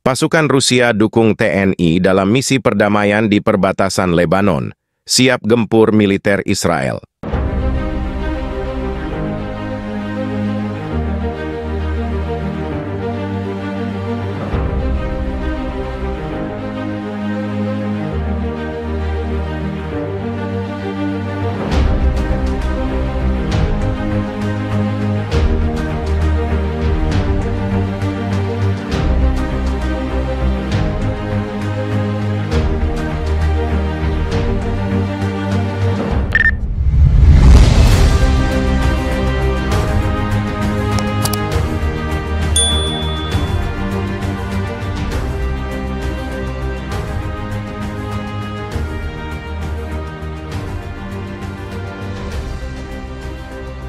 Pasukan Rusia dukung TNI dalam misi perdamaian di perbatasan Lebanon, siap gempur militer Israel.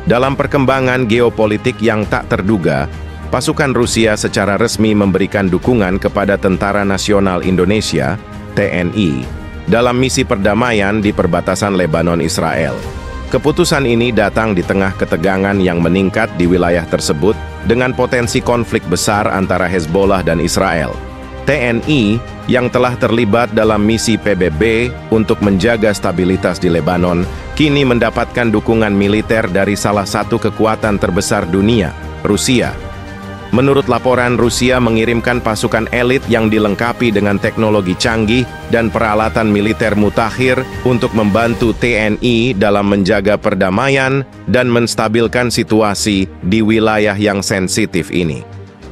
Dalam perkembangan geopolitik yang tak terduga, pasukan Rusia secara resmi memberikan dukungan kepada Tentara Nasional Indonesia, TNI, dalam misi perdamaian di perbatasan Lebanon Israel. Keputusan ini datang di tengah ketegangan yang meningkat di wilayah tersebut dengan potensi konflik besar antara Hezbollah dan Israel. TNI yang telah terlibat dalam misi PBB untuk menjaga stabilitas di Lebanon, kini mendapatkan dukungan militer dari salah satu kekuatan terbesar dunia, Rusia. Menurut laporan, Rusia mengirimkan pasukan elit yang dilengkapi dengan teknologi canggih dan peralatan militer mutakhir untuk membantu TNI dalam menjaga perdamaian dan menstabilkan situasi di wilayah yang sensitif ini.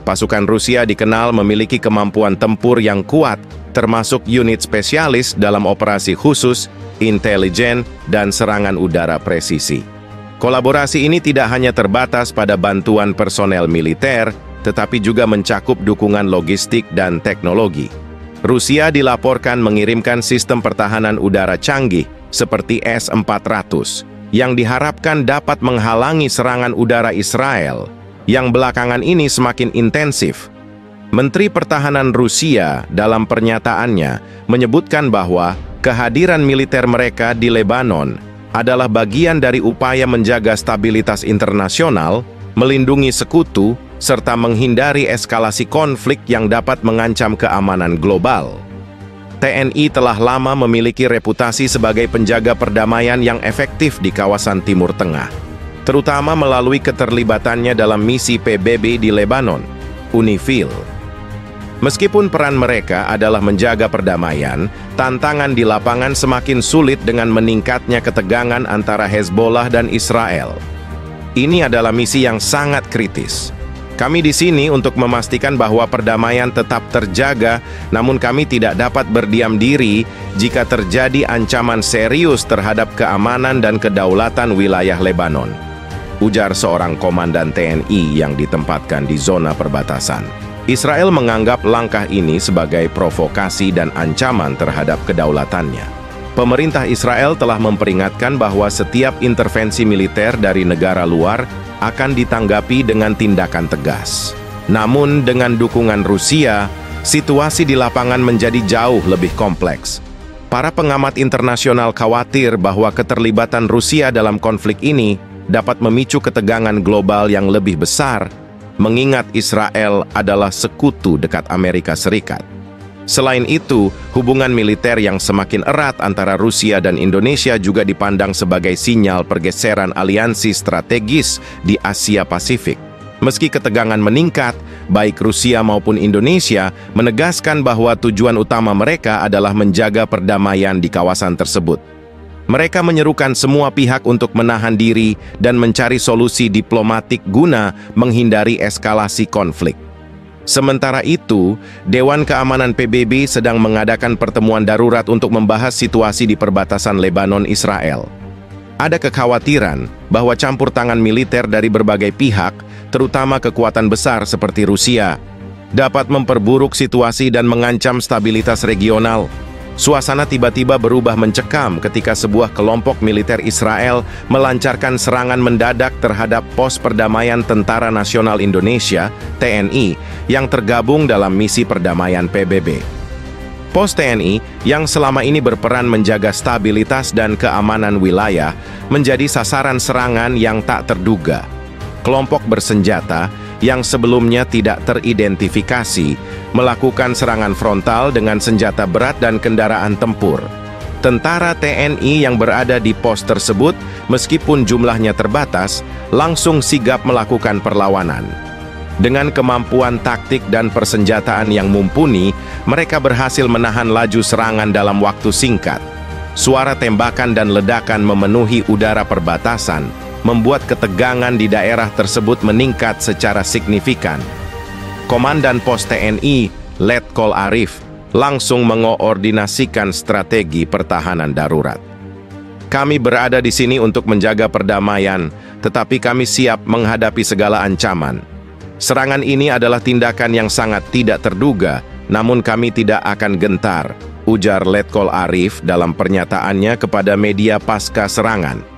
Pasukan Rusia dikenal memiliki kemampuan tempur yang kuat, termasuk unit spesialis dalam operasi khusus, intelijen, dan serangan udara presisi. Kolaborasi ini tidak hanya terbatas pada bantuan personel militer, tetapi juga mencakup dukungan logistik dan teknologi. Rusia dilaporkan mengirimkan sistem pertahanan udara canggih seperti S-400, yang diharapkan dapat menghalangi serangan udara Israel, yang belakangan ini semakin intensif. Menteri Pertahanan Rusia dalam pernyataannya menyebutkan bahwa kehadiran militer mereka di Lebanon adalah bagian dari upaya menjaga stabilitas internasional, melindungi sekutu, serta menghindari eskalasi konflik yang dapat mengancam keamanan global. TNI telah lama memiliki reputasi sebagai penjaga perdamaian yang efektif di kawasan Timur Tengah, terutama melalui keterlibatannya dalam misi PBB di Lebanon, UNIFIL. Meskipun peran mereka adalah menjaga perdamaian, tantangan di lapangan semakin sulit dengan meningkatnya ketegangan antara Hezbollah dan Israel. Ini adalah misi yang sangat kritis. Kami di sini untuk memastikan bahwa perdamaian tetap terjaga, namun kami tidak dapat berdiam diri jika terjadi ancaman serius terhadap keamanan dan kedaulatan wilayah Lebanon, ujar seorang komandan TNI yang ditempatkan di zona perbatasan. Israel menganggap langkah ini sebagai provokasi dan ancaman terhadap kedaulatannya. Pemerintah Israel telah memperingatkan bahwa setiap intervensi militer dari negara luar akan ditanggapi dengan tindakan tegas. Namun dengan dukungan Rusia, situasi di lapangan menjadi jauh lebih kompleks. Para pengamat internasional khawatir bahwa keterlibatan Rusia dalam konflik ini dapat memicu ketegangan global yang lebih besar, mengingat Israel adalah sekutu dekat Amerika Serikat. Selain itu, hubungan militer yang semakin erat antara Rusia dan Indonesia juga dipandang sebagai sinyal pergeseran aliansi strategis di Asia Pasifik. Meski ketegangan meningkat, baik Rusia maupun Indonesia menegaskan bahwa tujuan utama mereka adalah menjaga perdamaian di kawasan tersebut. Mereka menyerukan semua pihak untuk menahan diri dan mencari solusi diplomatik guna menghindari eskalasi konflik. Sementara itu, Dewan Keamanan PBB sedang mengadakan pertemuan darurat untuk membahas situasi di perbatasan Lebanon-Israel. Ada kekhawatiran bahwa campur tangan militer dari berbagai pihak, terutama kekuatan besar seperti Rusia, dapat memperburuk situasi dan mengancam stabilitas regional. Suasana tiba-tiba berubah mencekam ketika sebuah kelompok militer Israel melancarkan serangan mendadak terhadap pos perdamaian Tentara Nasional Indonesia, TNI, yang tergabung dalam misi perdamaian PBB. Pos TNI yang selama ini berperan menjaga stabilitas dan keamanan wilayah menjadi sasaran serangan yang tak terduga. Kelompok bersenjata yang sebelumnya tidak teridentifikasi melakukan serangan frontal dengan senjata berat dan kendaraan tempur. Tentara TNI yang berada di pos tersebut, meskipun jumlahnya terbatas, langsung sigap melakukan perlawanan. Dengan kemampuan taktik dan persenjataan yang mumpuni, mereka berhasil menahan laju serangan dalam waktu singkat. Suara tembakan dan ledakan memenuhi udara perbatasan, membuat ketegangan di daerah tersebut meningkat secara signifikan. Komandan Pos TNI, Letkol Arif, langsung mengoordinasikan strategi pertahanan darurat. Kami berada di sini untuk menjaga perdamaian, tetapi kami siap menghadapi segala ancaman. Serangan ini adalah tindakan yang sangat tidak terduga, namun kami tidak akan gentar, ujar Letkol Arif dalam pernyataannya kepada media pasca serangan.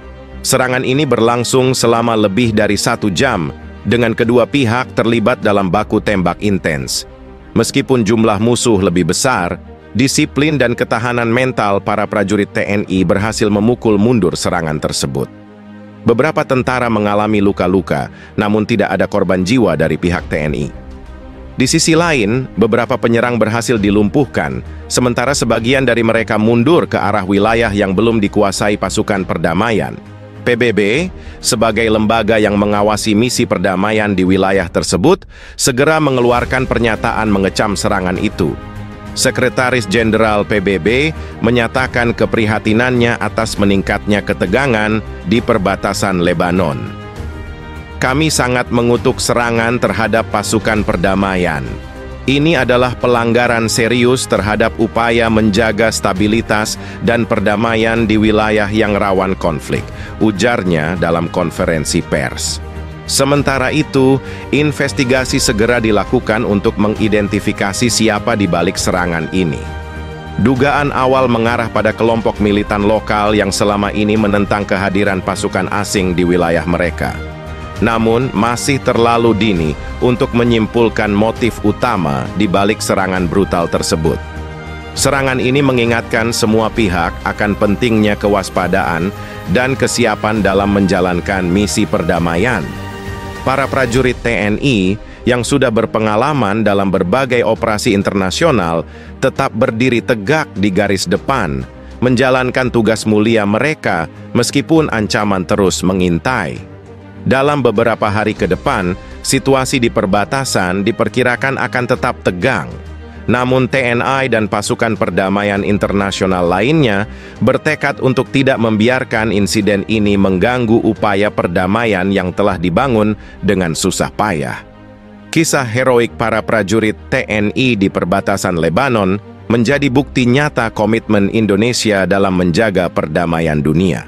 Serangan ini berlangsung selama lebih dari 1 jam, dengan kedua pihak terlibat dalam baku tembak intens. Meskipun jumlah musuh lebih besar, disiplin dan ketahanan mental para prajurit TNI berhasil memukul mundur serangan tersebut. Beberapa tentara mengalami luka-luka, namun tidak ada korban jiwa dari pihak TNI. Di sisi lain, beberapa penyerang berhasil dilumpuhkan, sementara sebagian dari mereka mundur ke arah wilayah yang belum dikuasai pasukan perdamaian. PBB, sebagai lembaga yang mengawasi misi perdamaian di wilayah tersebut, segera mengeluarkan pernyataan mengecam serangan itu. Sekretaris Jenderal PBB menyatakan keprihatinannya atas meningkatnya ketegangan di perbatasan Lebanon. Kami sangat mengutuk serangan terhadap pasukan perdamaian. Ini adalah pelanggaran serius terhadap upaya menjaga stabilitas dan perdamaian di wilayah yang rawan konflik, ujarnya dalam konferensi pers. Sementara itu, investigasi segera dilakukan untuk mengidentifikasi siapa di balik serangan ini. Dugaan awal mengarah pada kelompok militan lokal yang selama ini menentang kehadiran pasukan asing di wilayah mereka. Namun, masih terlalu dini untuk menyimpulkan motif utama di balik serangan brutal tersebut. Serangan ini mengingatkan semua pihak akan pentingnya kewaspadaan dan kesiapan dalam menjalankan misi perdamaian. Para prajurit TNI yang sudah berpengalaman dalam berbagai operasi internasional tetap berdiri tegak di garis depan, menjalankan tugas mulia mereka meskipun ancaman terus mengintai. Dalam beberapa hari ke depan, situasi di perbatasan diperkirakan akan tetap tegang. Namun TNI dan pasukan perdamaian internasional lainnya bertekad untuk tidak membiarkan insiden ini mengganggu upaya perdamaian yang telah dibangun dengan susah payah. Kisah heroik para prajurit TNI di perbatasan Lebanon menjadi bukti nyata komitmen Indonesia dalam menjaga perdamaian dunia.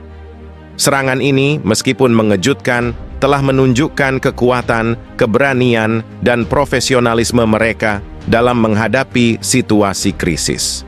Serangan ini, meskipun mengejutkan, telah menunjukkan kekuatan, keberanian, dan profesionalisme mereka dalam menghadapi situasi krisis.